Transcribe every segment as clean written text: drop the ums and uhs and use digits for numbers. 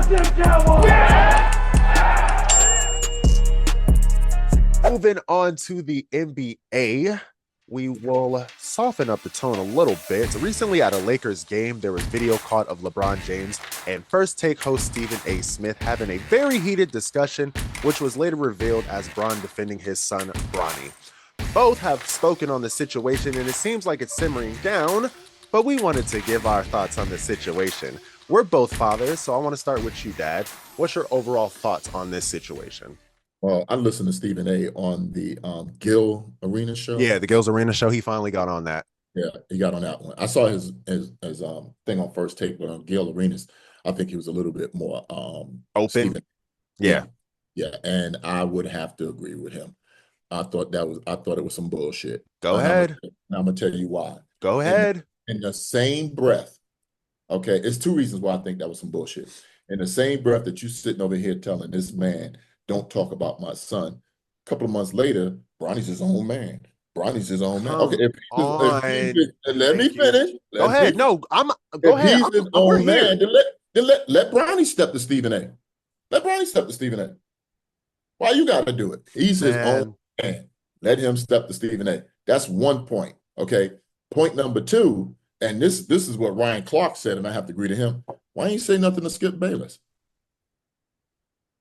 Moving on to the NBA, we will soften up the tone a little bit. Recently at a Lakers game, there was video caught of LeBron James and First Take host Stephen A. Smith having a very heated discussion, which was later revealed as Bron defending his son, Bronny. Both have spoken on the situation, and it seems like it's simmering down, but we wanted to give our thoughts on the situation. We're both fathers, so I want to start with you, Dad. What's your overall thoughts on this situation? Well, I listened to Stephen A. on the Gill Arena show. Yeah, the Gills Arena show. He finally got on that. Yeah, he got on that one. I saw his thing on First Take, but on Gill Arenas, I think he was a little bit more open. Yeah, and I would have to agree with him. I thought it was some bullshit. Go ahead. I'm gonna tell you why. Go ahead. In the same breath, okay, it's two reasons why I think that was some bullshit. In the same breath that you sitting over here telling this man, don't talk about my son. A couple of months later, Bronny's his own man. Bronny's his own man. Okay, let me finish. Go ahead. No, go ahead. He's his own man. Then let Bronny step to Stephen A. Let Bronny step to Stephen A. Why you got to do it? He's his own man. Let him step to Stephen A. That's one point. Okay. Point number two, and this is what Ryan Clark said, and I have to agree to him. Why didn't you say nothing to Skip Bayless?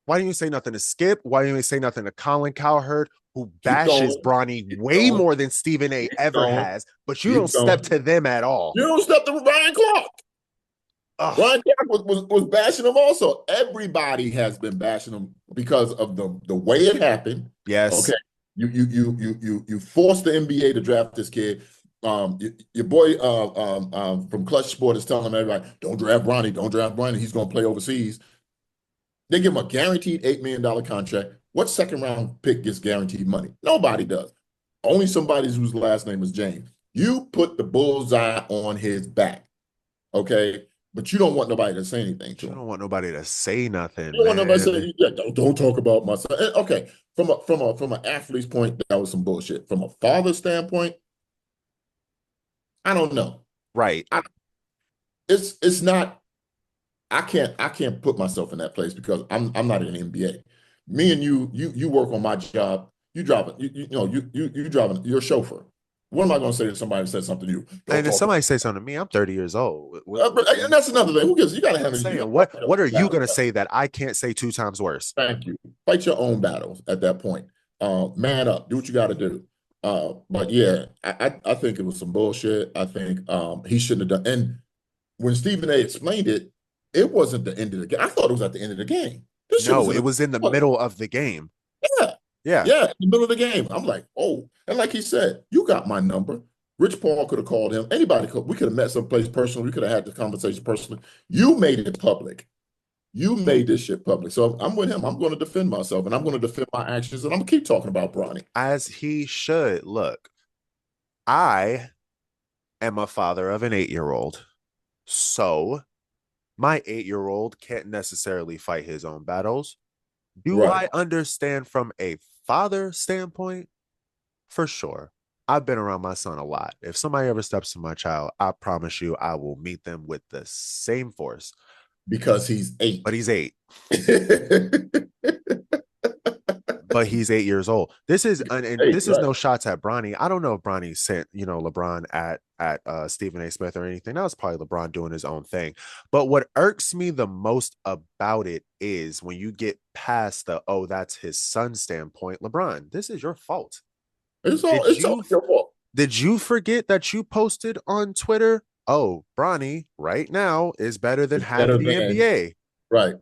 Why didn't you say nothing to Skip? Why didn't you say nothing to Colin Cowherd, who bashes Bronny way more than Stephen A. ever has, but you don't step to them at all. You don't step to Ryan Clark. Ryan Clark was bashing him also. Everybody has been bashing him because of the way it happened. Yes. Okay. You forced the NBA to draft this kid. Your boy from Clutch Sport is telling everybody, don't draft Bronny, don't draft Bronny. He's going to play overseas. They give him a guaranteed $8 million contract. What second round pick gets guaranteed money? Nobody does. Only somebody whose last name is James. You put the bullseye on his back, okay? But you don't want nobody to say anything to him. You don't want nobody to say nothing. You don't want nobody to say, yeah, don't talk about my son. Okay, from an athlete's point, that was some bullshit. From a father's standpoint, I don't know. Right. It's not. I can't put myself in that place because I'm not in the NBA. Me and you work on my job. You driving, you driving. You're a chauffeur. What am I going to say to somebody who says something to you? And if somebody says something to me, I'm 30 years old. And that's another thing. Who gives? You got to handle. What are you going to say that I can't say 2 times worse? Thank you. Fight your own battles at that point. Man up. Do what you got to do. But yeah, I think it was some bullshit. I think he shouldn't have done. And when Stephen A. explained it, it wasn't the end of the game. I thought it was at the end of the game. No, it was in the middle of the game. Yeah, in the middle of the game. I'm like, oh. And like he said, you got my number. Rich Paul could have called him. Anybody could. We could have met someplace personally. We could have had the conversation personally. You made it public. You made this shit public. So I'm with him. I'm going to defend myself, and I'm going to defend my actions, and I'm going to keep talking about Bronny. As he should. Look, I am a father of an 8-year-old. So my 8-year-old can't necessarily fight his own battles. Do I understand from a father standpoint? For sure. I've been around my son a lot. If somebody ever steps to my child, I promise you I will meet them with the same force. Because he's 8. But he's 8. But he's 8 years old. This is no shots at Bronny. I don't know if Bronny sent, LeBron at Stephen A. Smith or anything. That was probably LeBron doing his own thing. But what irks me the most about it is when you get past the, oh, that's his son standpoint. LeBron, this is your fault. It's all your fault. Did you forget that you posted on Twitter, oh, Bronny right now is better than half the NBA? Right.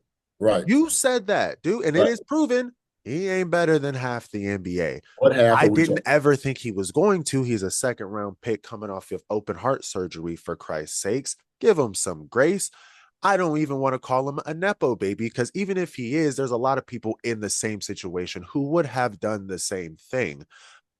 You said that, dude, and it is proven. He ain't better than half the NBA. I didn't ever think he was going to. He's a second-round pick coming off of open heart surgery, for Christ's sakes. Give him some grace. I don't even want to call him a Nepo baby, because even if he is, there's a lot of people in the same situation who would have done the same thing.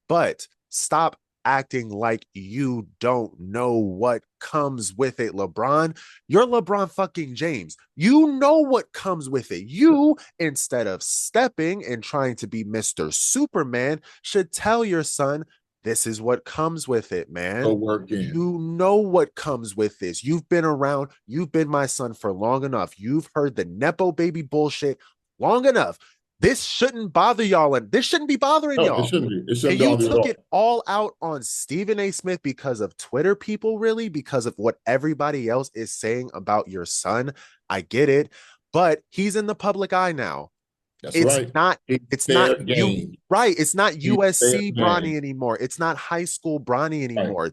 But stop acting like you don't know what comes with it, LeBron. You're LeBron fucking James. You know what comes with it. You, instead of stepping and trying to be Mr. Superman, should tell your son, This is what comes with it, man. Go work in. You know what comes with this. You've been around, you've been my son for long enough. You've heard the Nepo baby bullshit long enough. This shouldn't bother y'all, and this shouldn't be bothering No, it y'all. shouldn't be. It And shouldn't be you all the at took all. it all out on Stephen A. Smith because of Twitter people, really, because of what everybody else is saying about your son. I get it, but he's in the public eye now. That's It's right. not, It's it's not fair you, game. right. It's not It's fair USC Bronny game. anymore. It's not high school Bronny Right. anymore.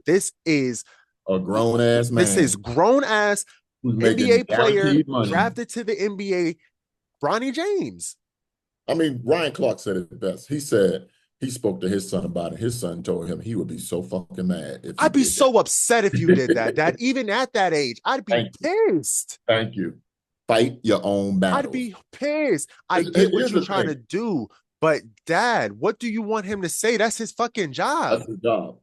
A grown ass This is man grown ass who's making NBA player guaranteed money. drafted to the NBA, Bronny James. I mean, Ryan Clark said it best. He said he spoke to his son about it. His son told him he would be so fucking mad if he I'd be did that. so upset if you did that, Dad. Even at that age, I'd be Thank you. pissed. Thank you. Fight your own I'd battles. be pissed. I get what Here's you're the trying to thing. do, but Dad, what do you want him to say? That's his fucking job. That's his job.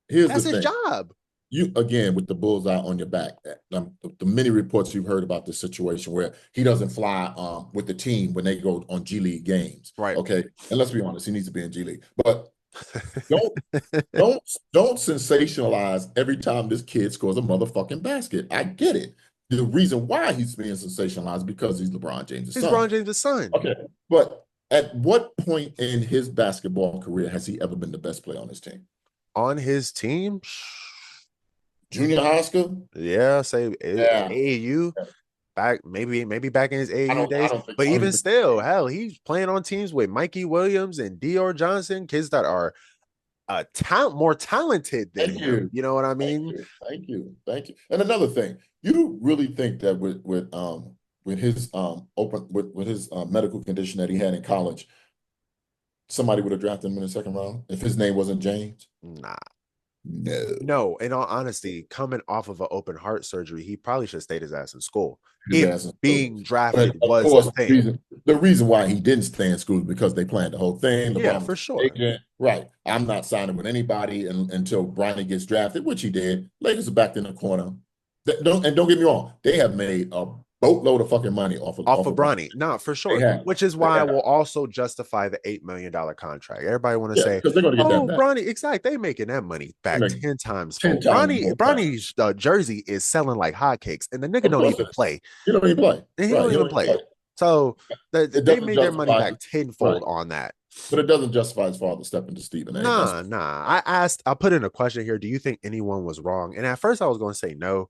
Here's the That's his thing. job. You again with the bullseye on your back. The many reports you've heard about this situation where he doesn't fly with the team when they go on G League games. Right. Okay, and let's be honest, he needs to be in G League. But don't don't sensationalize every time this kid scores a motherfucking basket. I get it. The reason why he's being sensationalized is because he's LeBron James' He's son. LeBron James' son. Okay, but at what point in his basketball career has he ever been the best player on his team? On his team, Junior high school? yeah, say Yeah. AAU back, maybe back in his AAU I days. don't think But I don't even even still, think hell, he's playing on teams with Mikey Williams and Dior Johnson, kids that are more talented than Thank him. you. You know what I Thank mean? you. Thank you. Thank you. And another thing, you really think that with his with his medical condition that he had in college, somebody would have drafted him in the second round if his name wasn't James? Nah. No. No, in all honesty, coming off of an open heart surgery, he probably should have stayed his ass in school. His If ass in school. being But drafted of was the course, thing. the reason why he didn't stay in school is because they planned the whole thing. Yeah, LeBron for was sure. agent. Right. I'm not signing with anybody until Bronny gets drafted, which he did. Lakers are backed in the corner. Don't get me wrong, they have made a boatload of fucking money off Of of Bronny. No, for They sure. have. Which is They why I have. will also justify the $8 million contract. Everybody want to Yeah, say, because they're going to get that oh, back. Bronny, exactly. They making that money They back make 10 times 10 fold. times more back. Bronny's jersey is selling like hotcakes, and the nigga Of don't course, even play. he don't even play. And he Right. don't He even don't even play. play. So It they doesn't made their money justify back tenfold right. on that. But it doesn't justify his father stepping to Stephen A. Nah. I put in a question here. Do you think anyone was wrong? And at first I was going to say no.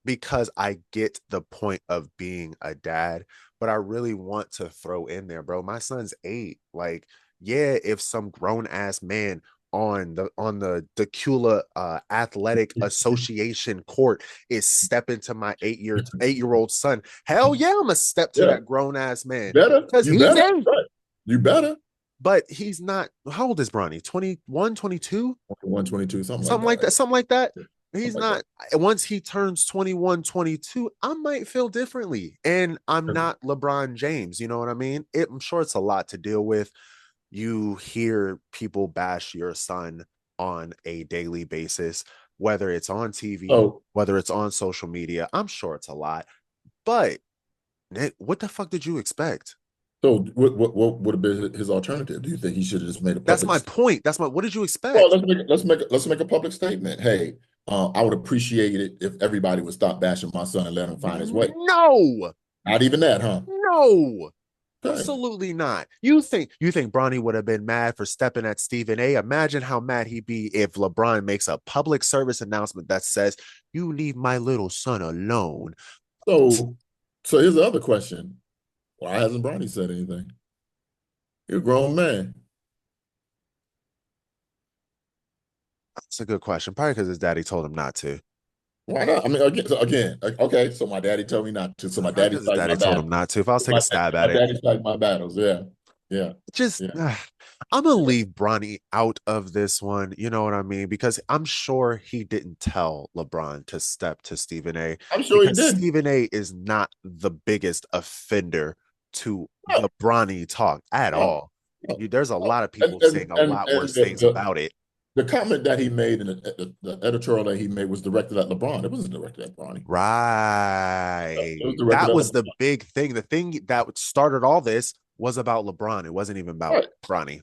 Because I get the point of being a dad, but I really want to throw in there, bro. My son's 8. Like, yeah, if some grown ass man on the Decula Athletic Association court is stepping to my 8-year-old son, hell yeah, I'm a step to Yeah. that grown ass man. Better. Because You he's better. in. Right. You better. But he's not. How old is Bronny? 21, 22? 122, Something like that. Something like that. He's Something like not. Once he turns 21, 22, I might feel differently. And I'm that. not LeBron James. You know what I mean? I'm sure it's a lot to deal with. You hear people bash your son on a daily basis, whether it's on TV, So, whether it's on social media. I'm sure it's a lot. But Nick, what the fuck did you expect? so what would have been his alternative? Do you think he should have just made a That's public my statement? point. What did you Well, expect? let's make a public statement. Hey, I would appreciate it if everybody would stop bashing my son and let him find his way. No. Not even that, huh? No. Okay. Absolutely not. You think Bronny would have been mad for stepping at Stephen A? Imagine how mad he'd be if LeBron makes a public service announcement that says, "You leave my little son alone." So here's the other question. Why hasn't Bronny said anything? You're a grown man. That's a good question. Probably because his daddy told him not to. Why not? I mean, okay. So my daddy told me not to. So my Probably daddy because his fights my daddy told him battles. not to. If I was taking a stab My at it, daddy fights my battles. Yeah, yeah, just yeah. I'm gonna leave Bronny out of this one. You know what I mean? Because I'm sure he didn't tell LeBron to step to Stephen A. I'm sure he Because did. Stephen A. is not the biggest offender to No, the Bronny talk at no, all. no, There's a no. lot of people saying a lot And worse things about it. the comment that he made in the editorial that he made was directed at LeBron. It wasn't directed at Bronny. It was Right. directed That at was the LeBron. big thing. The thing that started all this was about LeBron. It wasn't even about Right. Bronny.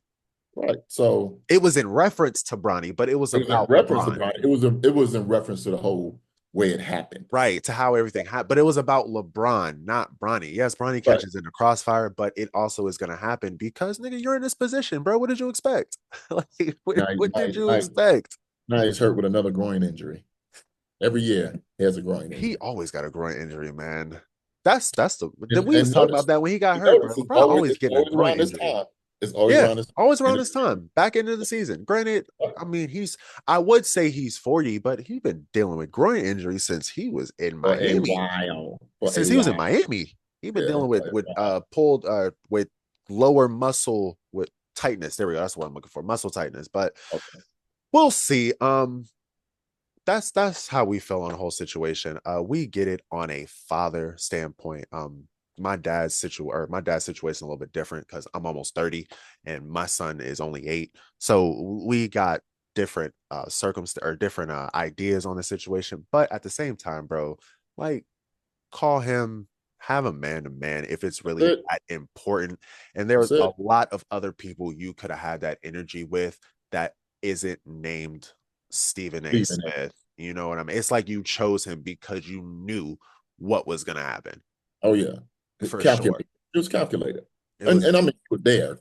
Right. So It was in reference to Bronny, but it was it was in about reference to LeBron. Bronny. It was in reference to the whole way it happened. Right, to how everything happened. But it was about LeBron, not Bronny. Yes, Bronny Right. catches in the crossfire, but it also is going to happen because, nigga, you're in this position, bro. What did you expect? Like, Now, what now, did you now, expect? now he's hurt with another groin injury. Every year he has a groin He injury. always got a groin injury, man. That's the we was And talking about that when he got hurt, bro. notice LeBron always it's getting a always groin around this injury. time. It's always Yeah, around this time. always And around this time, back into the season. Granted, I mean, I would say he's 40, but he's been dealing with groin injuries since he was in for a Miami. while. For a Since he was in while. Miami, he's been Yeah. dealing For a with while. pulled with lower muscle with tightness. There we go. That's what I'm looking for, muscle tightness. But Okay. we'll see. That's how we feel on the whole situation. We get it on a father standpoint. My dad's situation a little bit different because I'm almost 30 and my son is only 8. So we got different circumstances or different ideas on the situation. But at the same time, bro, like call him, have a man to man if it's really That's it. that important. And there's That's a it. lot of other people you could have had that energy with that isn't named Stephen A. Stephen A. Smith. You know what I mean? It's like you chose him because you knew what was going to happen Oh yeah. for sure. Calculated. It was calculated. It was And I mean he was there.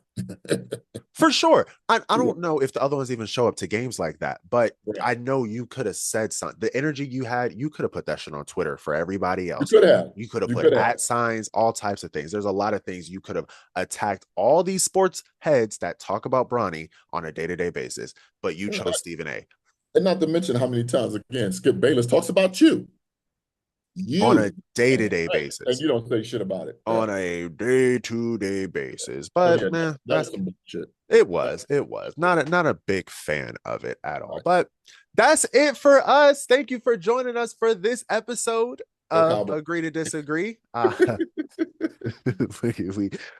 for sure. I Yeah. don't know if the other ones even show up to games like that, but Right. I know you could have said something. The energy you had, you could have put that shit on Twitter for everybody You else. could have. You could have You put could have. at signs, all types of things. There's a lot of things you could have attacked all these sports heads that talk about Bronny on a day-to-day basis, but you chose Stephen A. And not to mention how many times again Skip Bayless talks about you. On a You day-to-day and basis. you don't say shit about it. Yeah. On a day-to-day basis. So But yeah, man, that was some bullshit. it was not a big fan of it at all. But that's it for us. Thank you for joining us for this episode Go of Cowboys. Agree to Disagree.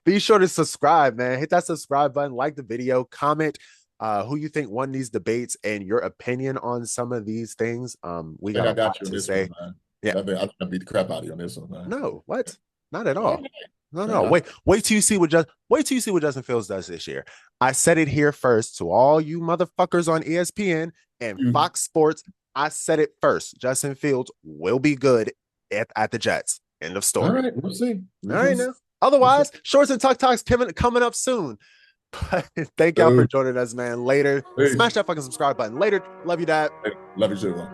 Be sure to subscribe, man. Hit that subscribe button, like the video, comment who you think won these debates and your opinion on some of these things. We I think got I a lot got you on to this say. one, man. Yeah. I beat the crap out of you on this one, man. No, what? Not at All all. right. No, no. Yeah. Wait till you see what Justin Fields does this year. I said it here first to all you motherfuckers on ESPN and You, Fox Sports. I said it first. Justin Fields will be good at the Jets. End of all story. right, we'll see. All right now. Otherwise, Shorts and Tuck Talks coming up soon. But thank y'all for joining us, man. Later. Peace. Smash that fucking subscribe button. Later. Love you, Dad. Love you too.